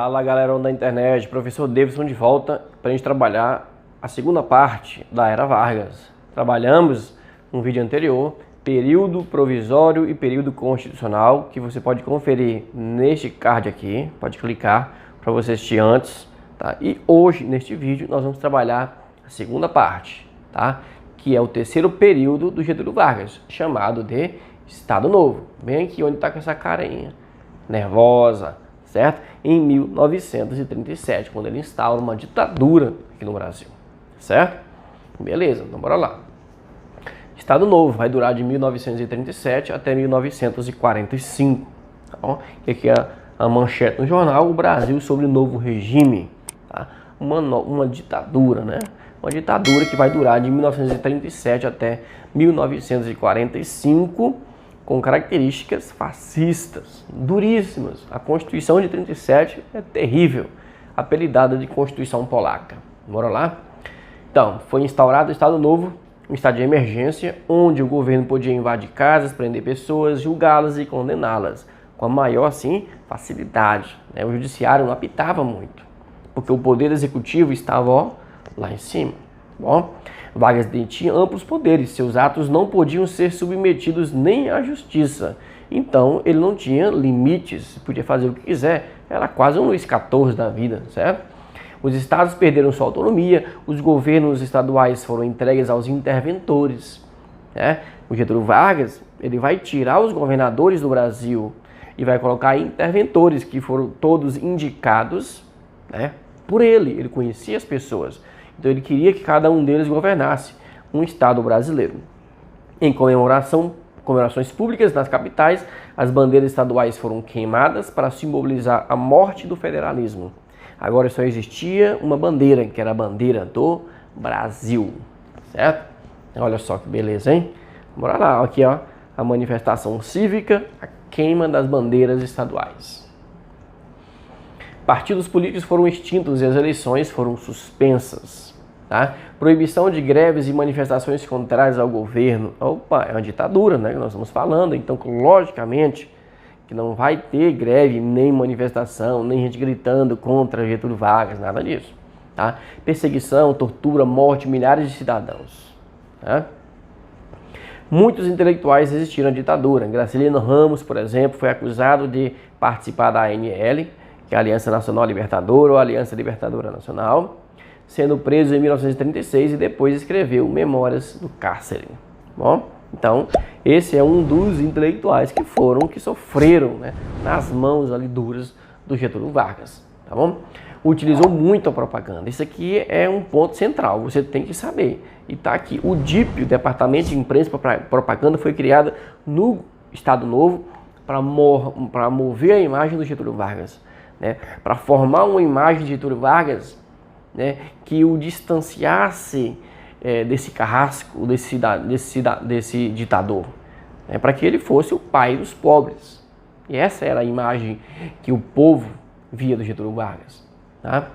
Fala galera da internet, professor Davidson de volta para a gente trabalhar a segunda parte da Era Vargas. Trabalhamos no vídeo anterior, período provisório e período constitucional, que você pode conferir neste card aqui, pode clicar para você assistir antes, tá? E hoje, neste vídeo, nós vamos trabalhar a segunda parte, tá? Que é o terceiro período do Getúlio Vargas, chamado de Estado Novo. Bem aqui onde está com essa carinha nervosa, certo? Em 1937, quando ele instaura uma ditadura aqui no Brasil, certo? Beleza, então bora lá. Estado Novo vai durar de 1937 até 1945. Tá bom? E aqui é a manchete no jornal: o Brasil sobre novo regime. Tá? Uma ditadura, né? Uma ditadura que vai durar de 1937 até 1945, com características fascistas, duríssimas. A Constituição de 37 é terrível, apelidada de Constituição Polaca. Bora lá? Então, foi instaurado o Estado Novo, um estado de emergência, onde o governo podia invadir casas, prender pessoas, julgá-las e condená-las, com a maior, assim, facilidade. Né? O judiciário não apitava muito, porque o poder executivo estava, ó, lá em cima. Bom, Vargas detinha amplos poderes, seus atos não podiam ser submetidos nem à justiça. Então, ele não tinha limites, podia fazer o que quiser, era quase um Luís XIV da vida, certo? Os estados perderam sua autonomia, os governos estaduais foram entregues aos interventores. Né? O Getúlio Vargas, ele vai tirar os governadores do Brasil e vai colocar interventores, que foram todos indicados, né, por ele. Ele conhecia as pessoas. Então ele queria que cada um deles governasse um Estado brasileiro. Em comemorações públicas nas capitais, as bandeiras estaduais foram queimadas para simbolizar a morte do federalismo. Agora só existia uma bandeira, que era a bandeira do Brasil, certo? Olha só que beleza, hein? Bora lá, aqui ó, a manifestação cívica, a queima das bandeiras estaduais. Partidos políticos foram extintos e as eleições foram suspensas. Tá? Proibição de greves e manifestações contrárias ao governo. Opa, é uma ditadura, né, que nós estamos falando. Então, logicamente, que não vai ter greve, nem manifestação, nem gente gritando contra Getúlio Vargas, nada disso. Tá? Perseguição, tortura, morte, milhares de cidadãos. Tá? Muitos intelectuais resistiram à ditadura. Graciliano Ramos, por exemplo, foi acusado de participar da ANL, que é a Aliança Nacional Libertadora ou Aliança Libertadora Nacional, sendo preso em 1936 e depois escreveu Memórias do Cárcere. Bom, então, esse é um dos intelectuais que sofreram, né, nas mãos ali duras do Getúlio Vargas, tá bom? Utilizou muito a propaganda. Isso aqui é um ponto central, você tem que saber. E tá aqui, o DIP, o Departamento de Imprensa e Propaganda, foi criado no Estado Novo para mover a imagem do Getúlio Vargas. Né, para formar uma imagem de Getúlio Vargas, né, que o distanciasse desse carrasco, desse ditador, né, para que ele fosse o pai dos pobres. E essa era a imagem que o povo via do Getúlio Vargas. Tá?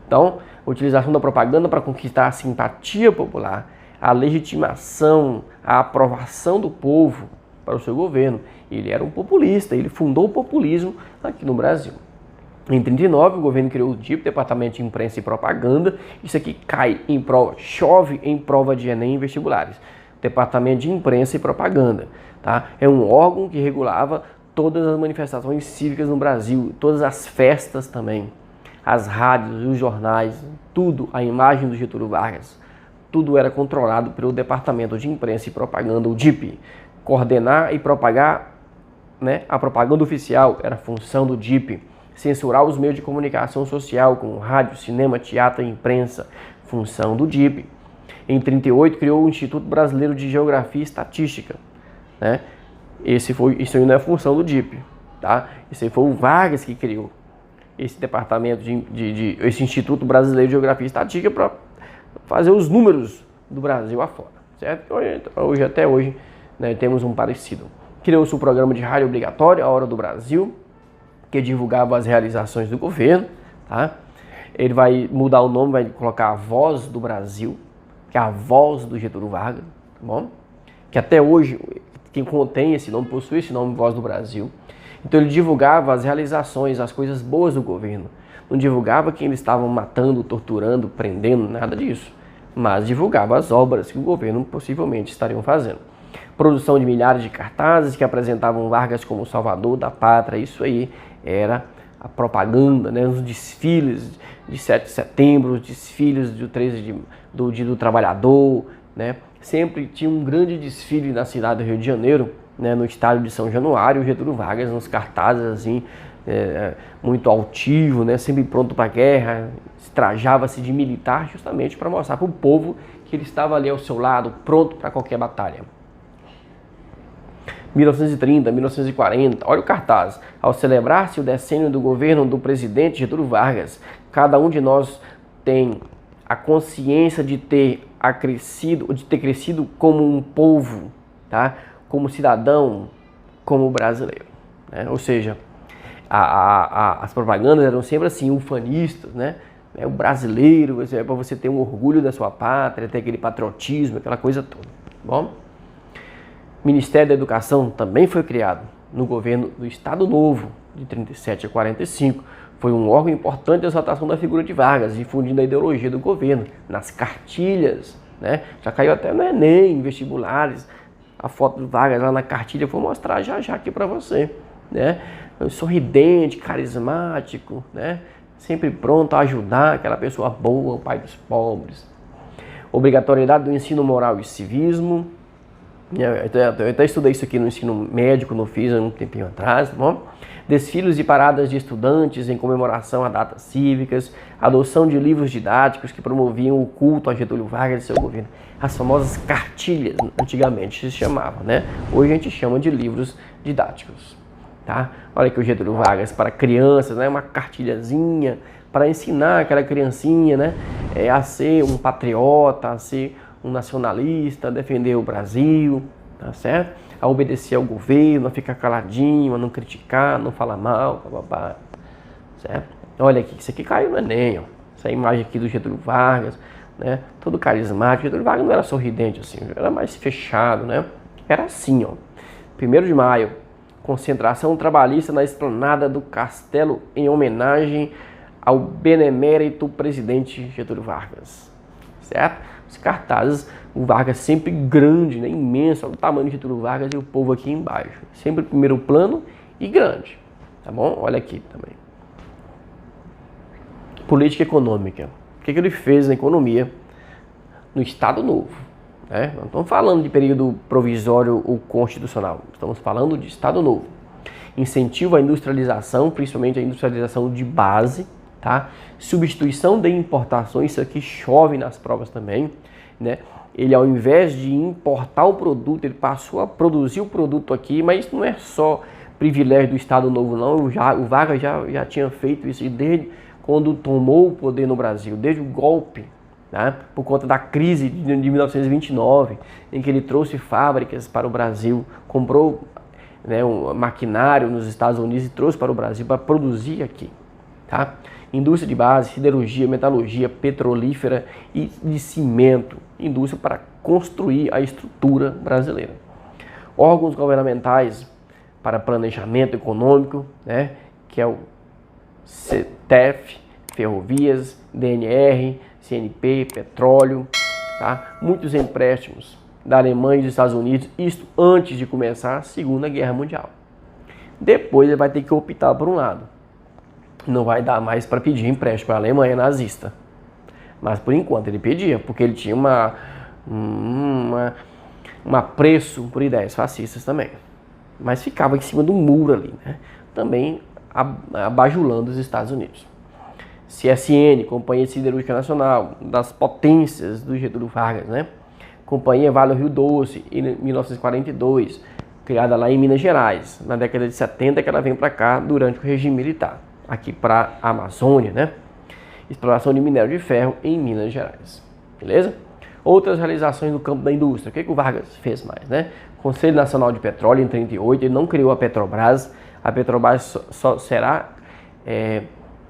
Então, a utilização da propaganda para conquistar a simpatia popular, a legitimação, a aprovação do povo para o seu governo. Ele era um populista, ele fundou o populismo aqui no Brasil. Em 1939, o governo criou o DIP, Departamento de Imprensa e Propaganda. Isso aqui cai em prova, chove em prova de Enem e vestibulares. Departamento de Imprensa e Propaganda. Tá? É um órgão que regulava todas as manifestações cívicas no Brasil, todas as festas também, as rádios, os jornais, tudo, a imagem do Getúlio Vargas. Tudo era controlado pelo Departamento de Imprensa e Propaganda, o DIP. Coordenar e propagar, né, a propaganda oficial era função do DIP. Censurar os meios de comunicação social, como rádio, cinema, teatro e imprensa, função do DIP. Em 1938, criou o Instituto Brasileiro de Geografia e Estatística. Né? Isso aí não é função do DIP. Tá? Esse foi o Vargas que criou esse departamento, esse Instituto Brasileiro de Geografia e Estatística, para fazer os números do Brasil afora. Certo? Até hoje, né, temos um parecido. Criou-se o programa de rádio obrigatório, A Hora do Brasil, que divulgava as realizações do governo. Tá? Ele vai mudar o nome, vai colocar a Voz do Brasil, que é a voz do Getúlio Vargas, tá bom? Que até hoje, quem contém esse nome, possui esse nome, Voz do Brasil. Então ele divulgava as realizações, as coisas boas do governo. não divulgava quem eles estavam matando, torturando, prendendo, nada disso. Mas divulgava as obras que o governo possivelmente estariam fazendo. Produção de milhares de cartazes que apresentavam Vargas como o salvador da pátria. Isso aí era a propaganda, né? Os desfiles de 7 de setembro, os desfiles do 13 do Dia do Trabalhador, né? Sempre tinha um grande desfile na cidade do Rio de Janeiro, né? No estádio de São Januário, o Getúlio Vargas nos cartazes assim, muito altivo, né? Sempre pronto para a guerra, trajava-se de militar justamente para mostrar para o povo que ele estava ali ao seu lado, pronto para qualquer batalha. 1930, 1940, olha o cartaz. Ao celebrar-se o decênio do governo do presidente Getúlio Vargas, cada um de nós tem a consciência de ter crescido como um povo, tá? Como cidadão, como brasileiro, né? Ou seja, as propagandas eram sempre assim, ufanistas, né? O brasileiro, para você ter um orgulho da sua pátria, ter aquele patriotismo, aquela coisa toda. Bom? Ministério da Educação também foi criado no governo do Estado Novo, de 37 a 45. Foi um órgão importante de exaltação da figura de Vargas, difundindo a ideologia do governo nas cartilhas, né? Já caiu até no Enem, em vestibulares. A foto do Vargas lá na cartilha, vou mostrar já aqui para você, né? Sorridente, carismático, né? Sempre pronto a ajudar, aquela pessoa boa, o pai dos pobres. Obrigatoriedade do ensino moral e civismo. Eu até estudei isso aqui no ensino médico, não fiz há um tempinho atrás, tá bom? Desfiles e paradas de estudantes em comemoração a datas cívicas, adoção de livros didáticos que promoviam o culto a Getúlio Vargas e seu governo. As famosas cartilhas, antigamente se chamavam, né? Hoje a gente chama de livros didáticos, tá? Olha aqui o Getúlio Vargas para crianças, né? Uma cartilhazinha para ensinar aquela criancinha, né? A ser um patriota, a ser um nacionalista, a defender o Brasil, tá certo? A obedecer ao governo, a ficar caladinho, a não criticar, não falar mal, babá, certo? Olha aqui, isso aqui caiu no Enem, ó. Essa imagem aqui do Getúlio Vargas, né? Todo carismático. Getúlio Vargas não era sorridente assim, era mais fechado, né? Era assim, ó. 1º de maio, concentração trabalhista na esplanada do Castelo em homenagem ao benemérito presidente Getúlio Vargas, certo? Os cartazes, o Vargas sempre grande, né, imenso, olha o tamanho de Getúlio Vargas e o povo aqui embaixo. Sempre primeiro plano e grande, tá bom? Olha aqui também. Política econômica. O que ele fez na economia no Estado Novo? Né? Não estamos falando de período provisório ou constitucional, estamos falando de Estado Novo. Incentivo à industrialização, principalmente a industrialização de base, tá? Substituição de importações, isso aqui chove nas provas também, né? Ele, ao invés de importar o produto, ele passou a produzir o produto aqui, mas isso não é só privilégio do Estado Novo, não. O Vargas já tinha feito isso desde quando tomou o poder no Brasil, desde o golpe, né? Por conta da crise de 1929, em que ele trouxe fábricas para o Brasil, comprou, né, um maquinário nos Estados Unidos e trouxe para o Brasil para produzir aqui, tá? Indústria de base, siderurgia, metalurgia, petrolífera e de cimento. Indústria para construir a estrutura brasileira. Órgãos governamentais para planejamento econômico, né, que é o CETEF, Ferrovias, DNR, CNP, Petróleo, tá? Muitos empréstimos da Alemanha e dos Estados Unidos, isto antes de começar a Segunda Guerra Mundial. Depois ele vai ter que optar por um lado. Não vai dar mais para pedir empréstimo para a Alemanha nazista. Mas por enquanto ele pedia, porque ele tinha um apreço por ideias fascistas também. Mas ficava em cima do muro ali, né? Também abajulando os Estados Unidos. CSN, Companhia Siderúrgica Nacional, das potências do Getúlio Vargas, né? Companhia Vale do Rio Doce, em 1942, criada lá em Minas Gerais. Na década de 70 que ela vem para cá durante o regime militar. Aqui para a Amazônia, né? Exploração de minério de ferro em Minas Gerais, beleza? Outras realizações no campo da indústria. O que o Vargas fez mais, né? Conselho Nacional de Petróleo em 1938, ele não criou a Petrobras. A Petrobras só será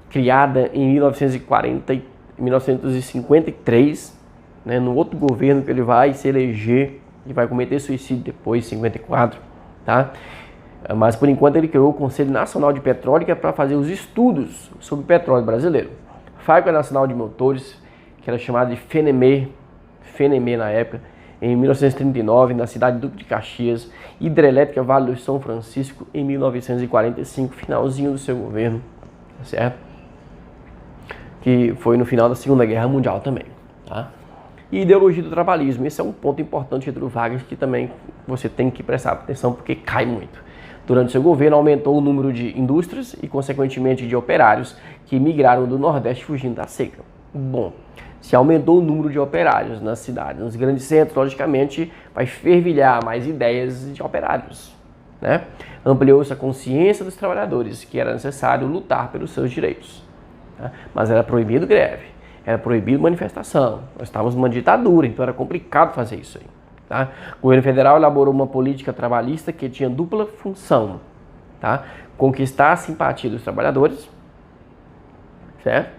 criada em 1953, né? No outro governo que ele vai se eleger e vai cometer suicídio depois, em 54, tá? Mas por enquanto ele criou o Conselho Nacional de Petróleo, que é para fazer os estudos sobre o petróleo brasileiro. Fábrica Nacional de Motores, que era chamada de FENEME na época, em 1939, na cidade de Duque de Caxias. Hidrelétrica Vale do São Francisco, em 1945, finalzinho do seu governo, certo? Que foi no final da Segunda Guerra Mundial também, tá? E ideologia do trabalhismo, esse é um ponto importante Getúlio Vargas que também você tem que prestar atenção porque cai muito. Durante seu governo aumentou o número de indústrias e consequentemente de operários que migraram do Nordeste fugindo da seca. Bom, se aumentou o número de operários nas cidades, nos grandes centros, logicamente vai fervilhar mais ideias de operários, né? Ampliou-se a consciência dos trabalhadores que era necessário lutar pelos seus direitos, né? Mas era proibido greve. Era proibido manifestação. Nós estávamos numa ditadura, então era complicado fazer isso aí. Tá? O governo federal elaborou uma política trabalhista que tinha dupla função. Tá? Conquistar a simpatia dos trabalhadores. Certo?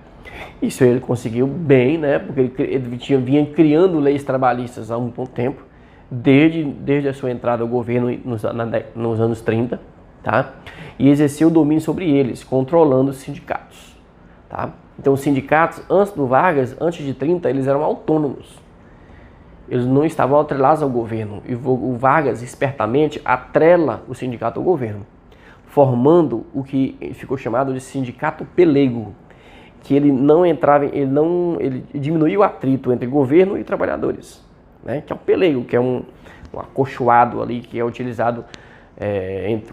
Isso ele conseguiu bem, né? Porque ele vinha criando leis trabalhistas há um bom tempo, desde a sua entrada ao governo nos anos 30. Tá? E exerceu o domínio sobre eles, controlando os sindicatos. Tá? Então os sindicatos, antes do Vargas, antes de 30, eles eram autônomos. Eles não estavam atrelados ao governo. E o Vargas, espertamente, atrela o sindicato ao governo, formando o que ficou chamado de sindicato pelego, que ele não entrava, ele diminuiu o atrito entre governo e trabalhadores, né? Que é o pelego, que é um acolchoado ali que é utilizado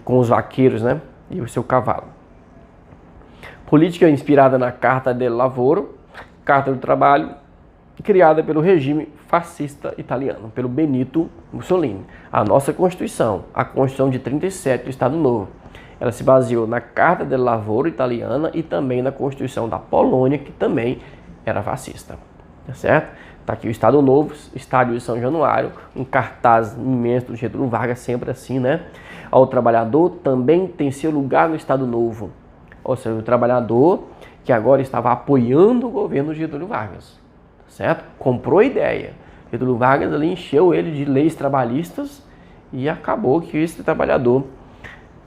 com os vaqueiros, né? E o seu cavalo. Política inspirada na Carta del Lavoro, Carta do Trabalho, criada pelo regime fascista italiano, pelo Benito Mussolini. A nossa Constituição, a Constituição de 37 do Estado Novo, ela se baseou na Carta del Lavoro italiana e também na Constituição da Polônia, que também era fascista. Tá certo? Tá aqui o Estado Novo, Estádio de São Januário, um cartaz imenso do Getúlio Vargas, sempre assim, né? Ao trabalhador também tem seu lugar no Estado Novo. Ou seja, o trabalhador que agora estava apoiando o governo de Getúlio Vargas, certo? Comprou a ideia. Getúlio Vargas ali encheu ele de leis trabalhistas e acabou que esse trabalhador,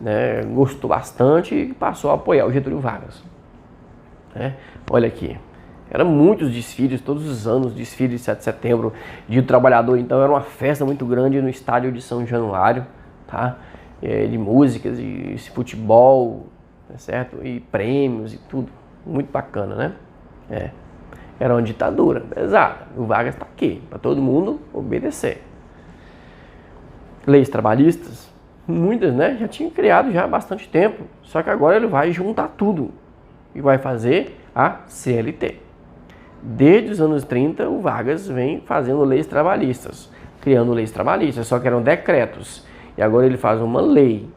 né, gostou bastante e passou a apoiar o Getúlio Vargas. Né? Olha aqui, eram muitos desfiles, todos os anos, desfile de 7 de setembro, Dia do Trabalhador, então era uma festa muito grande no estádio de São Januário, tá? De músicas, e futebol, certo? E prêmios e tudo, muito bacana, né? Era uma ditadura pesada. O Vargas está aqui, para todo mundo obedecer. Leis trabalhistas, muitas, né? Já tinha criado já há bastante tempo, só que agora ele vai juntar tudo e vai fazer a CLT. Desde os anos 30, o Vargas vem fazendo leis trabalhistas, criando leis trabalhistas, só que eram decretos. E agora ele faz uma lei,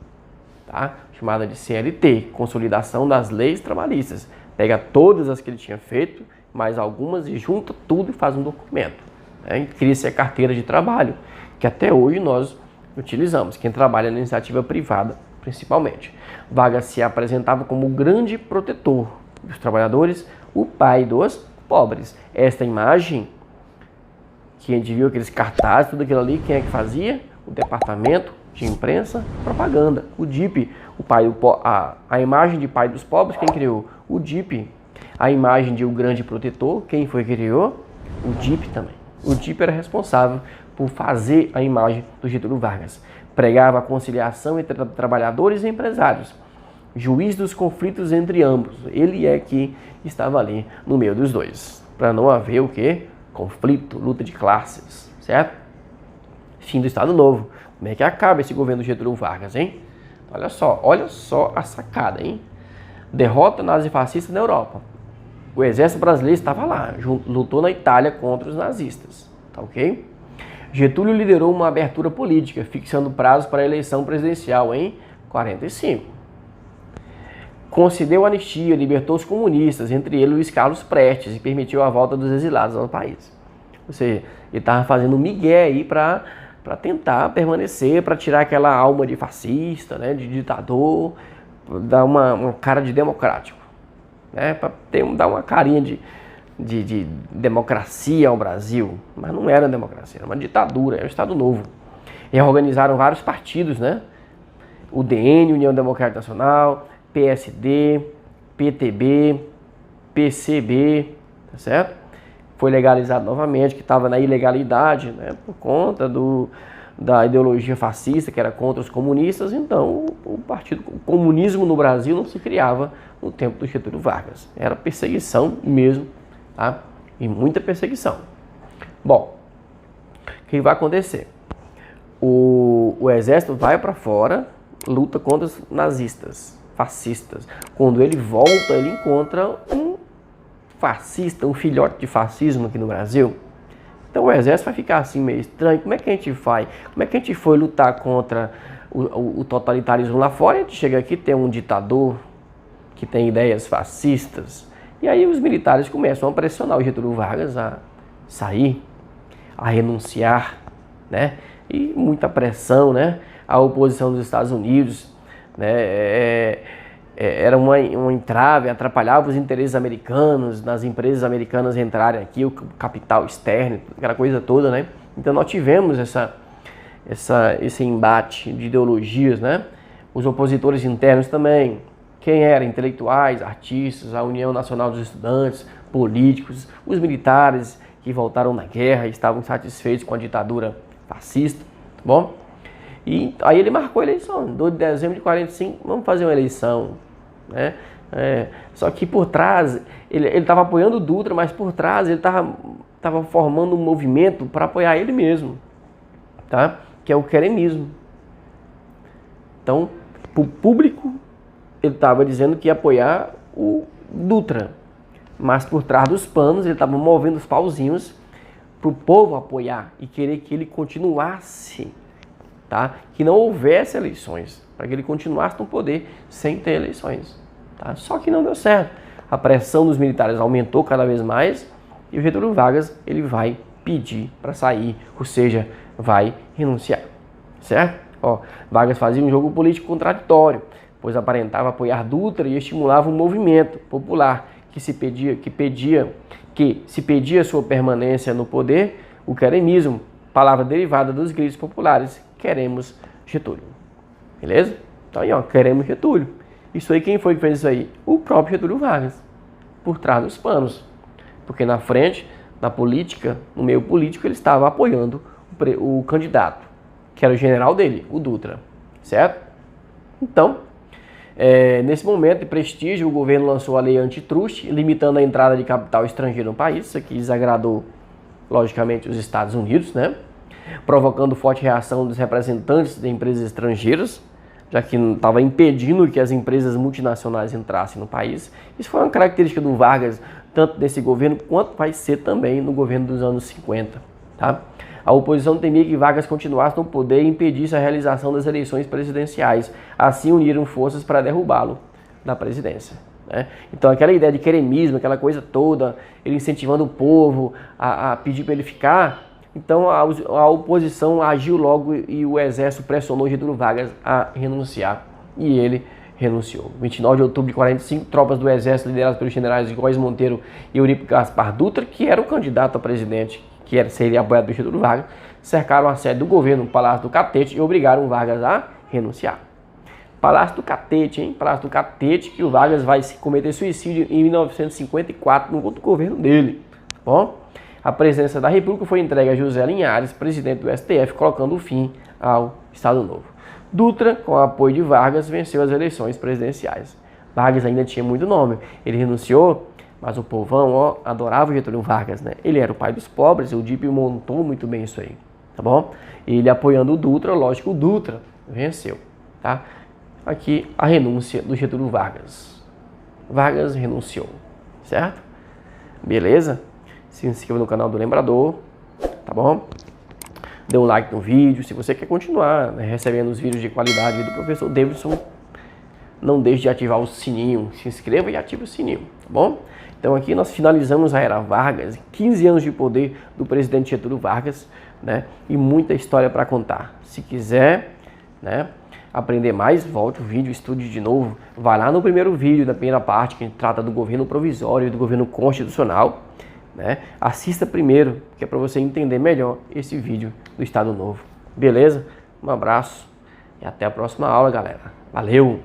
tá? Chamada de CLT, Consolidação das Leis Trabalhistas. Pega todas as que ele tinha feito, mais algumas, e junta tudo e faz um documento. Né? E cria-se a carteira de trabalho, que até hoje nós utilizamos, quem trabalha na iniciativa privada, principalmente. Vargas se apresentava como o grande protetor dos trabalhadores, o pai dos pobres. Esta imagem, que a gente viu aqueles cartazes, tudo aquilo ali, quem é que fazia? O departamento de imprensa, propaganda, o DIP, a imagem de pai dos pobres, quem criou? O DIP. A imagem de o grande protetor, quem foi que criou? O DIP também. O DIP era responsável por fazer a imagem do Getúlio Vargas. Pregava a conciliação entre trabalhadores e empresários, juiz dos conflitos entre ambos. Ele é que estava ali no meio dos dois, para não haver o quê? Conflito, luta de classes, certo? Fim do Estado Novo. Como é que acaba esse governo do Getúlio Vargas, hein? Olha só a sacada, hein? Derrota nazifascista na Europa. O exército brasileiro estava lá, lutou na Itália contra os nazistas, tá ok? Getúlio liderou uma abertura política, fixando prazo para a eleição presidencial em 45. Concedeu anistia, libertou os comunistas, entre eles Luiz Carlos Prestes, e permitiu a volta dos exilados ao país. Ou seja, ele estava fazendo um migué aí para tentar permanecer, para tirar aquela alma de fascista, né, de ditador, dar uma cara de democrático, né, para dar uma carinha de democracia ao Brasil. Mas não era democracia, era uma ditadura, era o Estado Novo. E organizaram vários partidos, né? UDN, União Democrática Nacional, PSD, PTB, PCB, tá certo? Foi legalizado novamente, que estava na ilegalidade, né, por conta da ideologia fascista, que era contra os comunistas. Então o comunismo no Brasil não se criava no tempo do Getúlio Vargas. Era perseguição mesmo, tá? E muita perseguição. Bom, o que vai acontecer? O exército vai para fora, luta contra os nazistas, fascistas. Quando ele volta, ele encontra um fascista, um filhote de fascismo aqui no Brasil. Então o exército vai ficar assim meio estranho. Como é que a gente vai? Como é que a gente foi lutar contra o totalitarismo lá fora? A gente chega aqui, tem um ditador que tem ideias fascistas. E aí os militares começam a pressionar o Getúlio Vargas a sair, a renunciar, né? E muita pressão, né? A oposição dos Estados Unidos, né? Era uma entrave, atrapalhava os interesses americanos, nas empresas americanas entrarem aqui, o capital externo, aquela coisa toda, né? Então nós tivemos esse embate de ideologias, né? Os opositores internos também, quem era? Intelectuais, artistas, a União Nacional dos Estudantes, políticos, os militares que voltaram da guerra e estavam satisfeitos com a ditadura fascista, tá bom? E aí ele marcou a eleição, 2 de dezembro de 45, vamos fazer uma eleição, né? Só que por trás, ele estava apoiando o Dutra, mas por trás ele estava formando um movimento para apoiar ele mesmo, tá? Que é o queremismo. Então, para o público, ele estava dizendo que ia apoiar o Dutra, mas por trás dos panos ele estava movendo os pauzinhos para o povo apoiar e querer que ele continuasse, tá? Que não houvesse eleições, para que ele continuasse no poder sem ter eleições, tá? Só que não deu certo. A pressão dos militares aumentou cada vez mais e o Getúlio Vargas ele vai pedir para sair, ou seja, vai renunciar, certo? Ó, Vargas fazia um jogo político contraditório, pois aparentava apoiar Dutra e estimulava um movimento popular que se pedia sua permanência no poder, o queremismo, palavra derivada dos gritos populares, queremos Getúlio. Beleza? Então aí, ó, queremos Getúlio. Isso aí, quem foi que fez isso aí? O próprio Getúlio Vargas, por trás dos panos. Porque na frente, na política, no meio político, ele estava apoiando o candidato, que era o general dele, o Dutra. Certo? Então, nesse momento de prestígio, o governo lançou a lei antitruste, limitando a entrada de capital estrangeiro no país. Isso aqui desagradou, logicamente, os Estados Unidos, né? Provocando forte reação dos representantes de empresas estrangeiras, já que estava impedindo que as empresas multinacionais entrassem no país. Isso foi uma característica do Vargas, tanto desse governo, quanto vai ser também no governo dos anos 50. Tá? A oposição temia que Vargas continuasse no poder e impedisse a realização das eleições presidenciais. Assim, uniram forças para derrubá-lo da presidência. Né? Então, aquela ideia de queremismo, aquela coisa toda, ele incentivando o povo a pedir para ele ficar. Então a oposição agiu logo e o exército pressionou Getúlio Vargas a renunciar. E ele renunciou. 29 de outubro de 45, tropas do exército lideradas pelos generais Góes Monteiro e Eurípides Gaspar Dutra, que era o candidato a presidente, seria apoiado por Getúlio Vargas, cercaram a sede do governo, o Palácio do Catete, e obrigaram Vargas a renunciar. Palácio do Catete, hein? Palácio do Catete, que o Vargas vai cometer suicídio em 1954 no outro governo dele. Bom? A presidência da República foi entregue a José Linhares, presidente do STF, colocando fim ao Estado Novo. Dutra, com o apoio de Vargas, venceu as eleições presidenciais. Vargas ainda tinha muito nome. Ele renunciou, mas o povão adorava o Getúlio Vargas, né? Ele era o pai dos pobres, o DIP montou muito bem isso aí, tá bom? Ele apoiando o Dutra, lógico, o Dutra venceu, tá? Aqui a renúncia do Getúlio Vargas. Vargas renunciou, certo? Beleza? Se inscreva no canal do Lembrador, tá bom? Dê um like no vídeo. Se você quer continuar, né, recebendo os vídeos de qualidade do professor Davidson, não deixe de ativar o sininho. Se inscreva e ative o sininho, tá bom? Então aqui nós finalizamos a era Vargas, 15 anos de poder do presidente Getúlio Vargas, né? E muita história para contar. Se quiser, né, aprender mais, volte o vídeo, estude de novo. Vai lá no primeiro vídeo da primeira parte, que trata do governo provisório e do governo constitucional. Né? Assista primeiro, que é para você entender melhor esse vídeo do Estado Novo. Beleza? Um abraço, E até a próxima aula, galera. Valeu!